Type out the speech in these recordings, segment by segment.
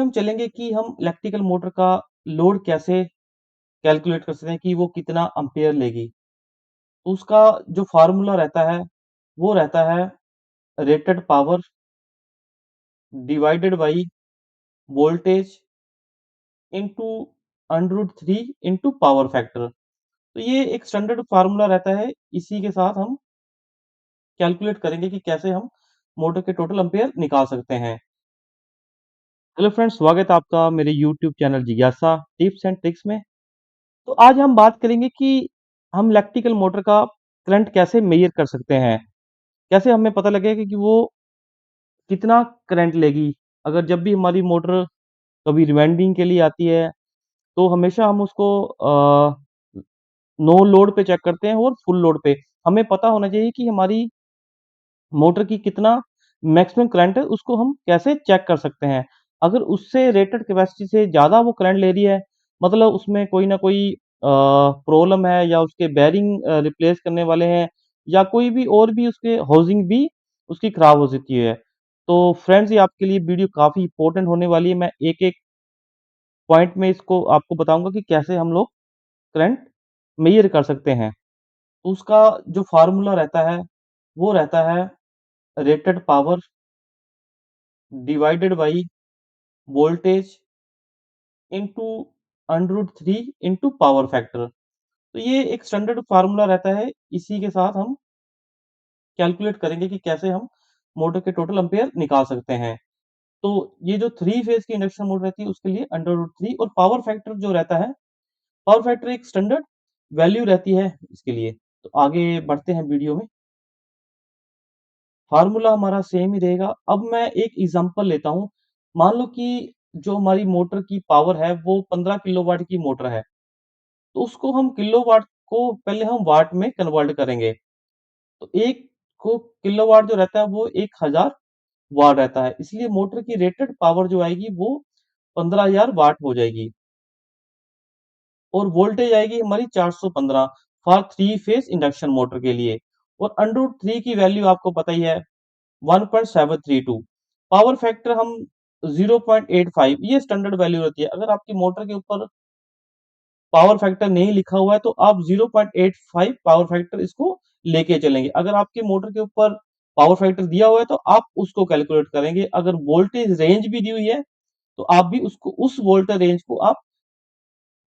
हम चलेंगे कि हम इलेक्ट्रिकल मोटर का लोड कैसे कैलकुलेट कर सकते हैं कि वो कितना एम्पीयर लेगी। तो उसका जो फ़ॉर्मूला रहता है, वो रहता है rated power divided by voltage into √3 into power factor. तो ये एक स्टैंडर्ड फ़ॉर्मूला रहता है, इसी के साथ हम कैलकुलेट करेंगे कि कैसे हम मोटर के टोटल एम्पीयर निकाल सकते हैं। हेलो फ्रेंड्स, स्वागत है आपका मेरे यूट्यूब चैनल जिज्ञासा टिप्स एंड ट्रिक्स में। तो आज हम बात करेंगे कि हम इलेक्ट्रिकल मोटर का करंट कैसे मेजर कर सकते हैं। कैसे हमें पता लगेगा कि वो कितना करंट लेगी। अगर जब भी हमारी मोटर कभी रिवाइंडिंग के लिए आती है, तो हमेशा हम उसको नो लोड पे चेक करते हैं और फुल लोड पे। हमें पता होना चाहिए कि हमारी मोटर की कितना मैक्सिमम करंट है, उसको हम कैसे चेक कर सकते हैं। अगर उससे रेटेड कैपेसिटी से ज़्यादा वो करंट ले रही है, मतलब उसमें कोई ना कोई प्रॉब्लम है या उसके बेयरिंग रिप्लेस करने वाले हैं या कोई भी और भी उसके हाउसिंग भी उसकी खराब हो सकती है। तो फ्रेंड्स, ये आपके लिए वीडियो काफ़ी इंपॉर्टेंट होने वाली है। मैं एक-एक पॉइंट में इसको आपको बताऊँगा कि कैसे हम लोग करंट मेज़र कर सकते हैं। तो उसका जो फ़ॉर्मूला रहता है, वो रहता है rated power divided by voltage into √3 into power factor. तो ये एक स्टैंडर्ड फार्मूला रहता है, इसी के साथ हम कैलकुलेट करेंगे कि कैसे हम मोटर के टोटल एम्पीयर निकाल सकते हैं। तो ये जो 3 फेज़ की इंडक्शन मोटर रहती है, उसके लिए √3 और पावर फैक्टर जो रहता है, पावर फैक्टर एक स्टैंडर्ड वैल्यू रहती है इसके लिए। तो आगे बढ़ते हैं वीडियो में। फार्मूला हमारा सेम ही रहेगा। अब मैं एक एग्ज़ाम्पल लेता हूँ। मान लो कि जो हमारी मोटर की पावर है, वो 15 किलोवाट की मोटर है। तो उसको हम किलोवाट को पहले हम वाट में कन्वर्ट करेंगे। तो 1 को किलोवाट जो रहता है वो 1000 वाट रहता है। इसलिए मोटर की रेटेड पावर जो आएगी वो 15000 वाट हो जाएगी और वोल्टेज आएगी हमारी 415 फॉर 3 फेज़ इंडक्शन मोटर के लिए और √3 की वैल्यू आपको पता ही है 1.732। पावर फैक्टर हम 0.85, ये स्टैंडर्ड वैल्यू रहती है। अगर आपकी मोटर के ऊपर पावर फैक्टर नहीं लिखा हुआ है तो आप 0.85 पावर फैक्टर इसको लेके चलेंगे। अगर आपकी मोटर के ऊपर पावर फैक्टर दिया हुआ है तो आप उसको कैलकुलेट करेंगे। अगर वोल्टेज रेंज भी दी हुई है तो आप भी उसको उस वोल्टेज रेंज को आप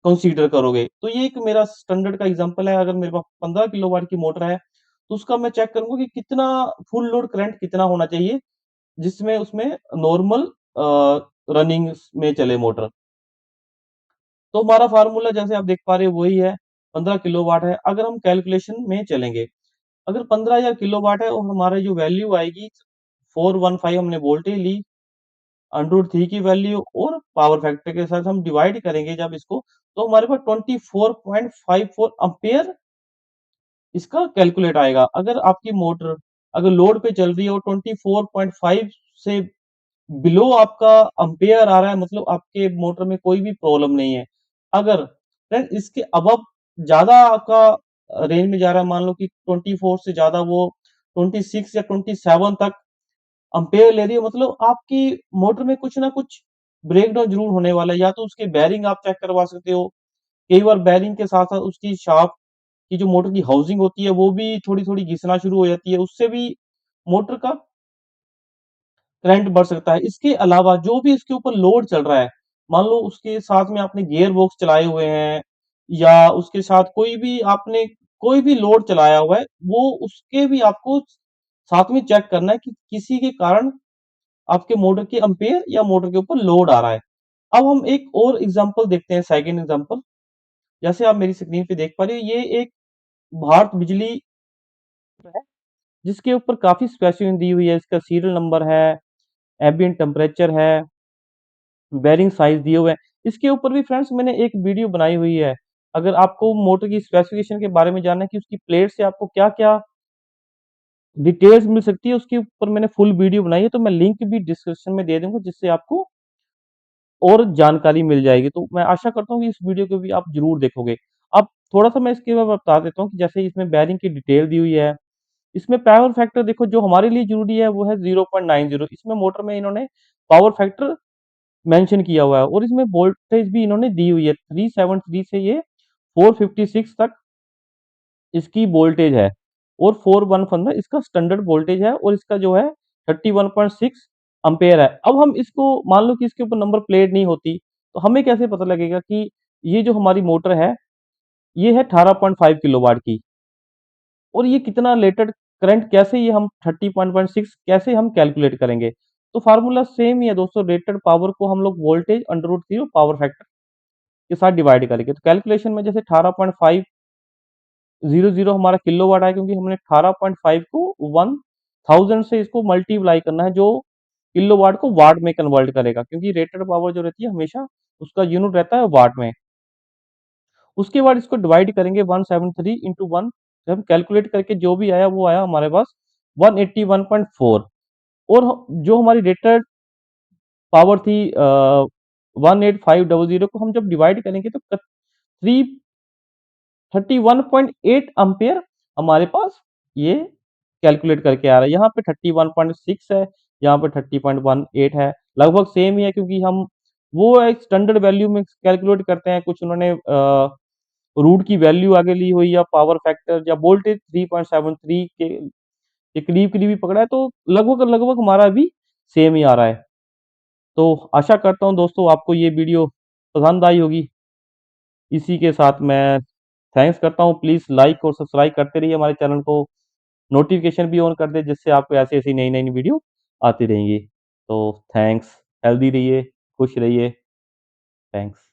कंसीडर करोगे। तो ये एक मेरा स्टैंडर्ड का एग्जांपल है। अगर मेरे पास 15 किलोवाट की मोटर है तो उसका मैं चेक करूँगा कि कितना फुल लोड करंट कितना होना चाहिए जिसमें उसमें नॉर्मल रनिंग में चले मोटर। तो हमारा फ़ॉर्मूला जैसे आप देख पा रहे हो वही है, 15 किलोवाट है। अगर हम कैलकुलेशन में चलेंगे, अगर 15000 किलोवाट है और हमारी जो वैल्यू आएगी 415 हमने वोल्टेज ली, √3 की वैल्यू और पावर फैक्टर के साथ हम डिवाइड करेंगे जब इसको, तो हमारे पास 24.54 एम्पीयर इसका कैलकुलेट आएगा। अगर आपकी मोटर अगर लोड पे चल रही है और 24.5 से बिलो आपका एम्पेयर आ रहा है, मतलब आपके मोटर में कोई भी प्रॉब्लम नहीं है। अगर फ्रेंड इसके अबव ज़्यादा आपका रेंज में जा रहा है, मान लो कि 24 से ज़्यादा वो 26 या 27 तक एम्पेयर ले रही है, मतलब आपकी मोटर में कुछ ना कुछ ब्रेकडाउन ज़रूर होने वाला है। या तो उसके बेयरिंग आप चेक करवा सकते हो। कई बार बेयरिंग के साथ-साथ उसकी शाफ्ट की जो मोटर की हाउसिंग होती है, वो भी थोड़ी-थोड़ी घिसना शुरू हो जाती है। उससे भी मोटर का करंट बढ़ सकता है। इसके अलावा जो भी इसके ऊपर लोड चल रहा है, मान लो उसके साथ में आपने गियर बॉक्स चलाए हुए हैं या उसके साथ कोई भी आपने कोई भी लोड चलाया हुआ है, वो उसके भी आपको साथ में चेक करना है कि किसी के कारण आपके मोटर के एम्पेयर या मोटर के ऊपर लोड आ रहा है। अब हम एक और एग्ज़ाम्पल देखते हैं, सेकंड एग्ज़ाम्पल। जैसे आप मेरी स्क्रीन पे देख पा रहे हो, ये एक भारत बिजली है, जिसके ऊपर काफ़ी स्पेसिफ़िकेशन दी हुई है। इसका सीरियल नंबर है, एम्बिएंट टेम्परेचर है, बेयरिंग साइज़ दिए हुए हैं। इसके ऊपर भी फ्रेंड्स मैंने एक वीडियो बनाई हुई है। अगर आपको मोटर की स्पेसिफ़िकेशन के बारे में जानना है कि उसकी प्लेट से आपको क्या-क्या डिटेल्स मिल सकती है, उसके ऊपर मैंने फुल वीडियो बनाई है, तो मैं लिंक भी डिस्क्रिप्शन में दे दूँगा, जिससे आपको और जानकारी मिल जाएगी। तो मैं आशा करता हूँ कि इस वीडियो को भी आप ज़रूर देखोगे। अब थोड़ा-सा मैं इसके बाद बता देता हूँ कि जैसे इसमें बेयरिंग की डिटेल दी हुई है। इसमें पावर फैक्टर देखो जो हमारे लिए ज़रूरी है वो है 0.90। इसमें मोटर में इन्होंने पावर फैक्टर मेंशन किया हुआ है और इसमें वोल्टेज भी इन्होंने दी हुई है 373 से ये 456 तक इसकी वोल्टेज है और 415 इसका स्टैंडर्ड वोल्टेज है और इसका जो है 31.6 एम्पेयर है। अब हम इसको मान लो कि इसके ऊपर नंबर प्लेट नहीं होती, तो हमें कैसे पता लगेगा कि ये जो हमारी मोटर है, ये है 18.5 किलोवाट की और ये कितना रेटेड करंट कैसे ये हम 30.6 कैसे हम कैलकुलेट करेंगे? तो फ़ॉर्मूला सेम ही है दोस्तों, रेटेड पावर को हम लोग voltage under root 3 power factor के साथ डिवाइड करेंगे। तो कैलकुलेशन में जैसे 18.5 00 हमारा किलोवाट आया क्योंकि हमने 18.5 को 1000 से इसको मल्टीप्लाई करना है जो किलोवाट को वाट में कन्वर्ट करेगा क्योंकि रेटेड पावर जो रहती है हमेशा उसका यूनिट रहता है वाट में। उसके बाद इसको डिवाइड करेंगे 173 इंटू 1, जब हम कैलकुलेट करके जो भी आया वो आया हमारे पास 181.4 और जो हमारी रेटेड पावर थी 18500 को हम जब डिवाइड करेंगे तो थ्री 31.8 एम्पेयर हमारे पास ये कैलकुलेट करके आ रहा है। यहाँ पे 31.6 है, यहाँ पे 30.18 है, लगभग सेम ही है क्योंकि हम वो एक स्टैंडर्ड वैल्यू में कैलकुलेट करते हैं, कुछ उन्होंने रूट की वैल्यू आगे ली हुई या पावर फैक्टर या वोल्टेज 3.73 के करीब-करीब ही पकड़ा है, तो लगभग-लगभग हमारा अभी सेम ही आ रहा है। तो आशा करता हूँ दोस्तों आपको ये वीडियो पसंद आई होगी। इसी के साथ मैं थैंक्स करता हूँ। प्लीज़ लाइक और सब्सक्राइब करते रहिए हमारे चैनल को। नोटिफ़िकेशन भी ऑन कर दें जिससे आपको ऐसी-ऐसी नई-नई वीडियो आती रहेंगी। तो थैंक्स, हेल्दी रहिए, खुश रहिए। थैंक्स।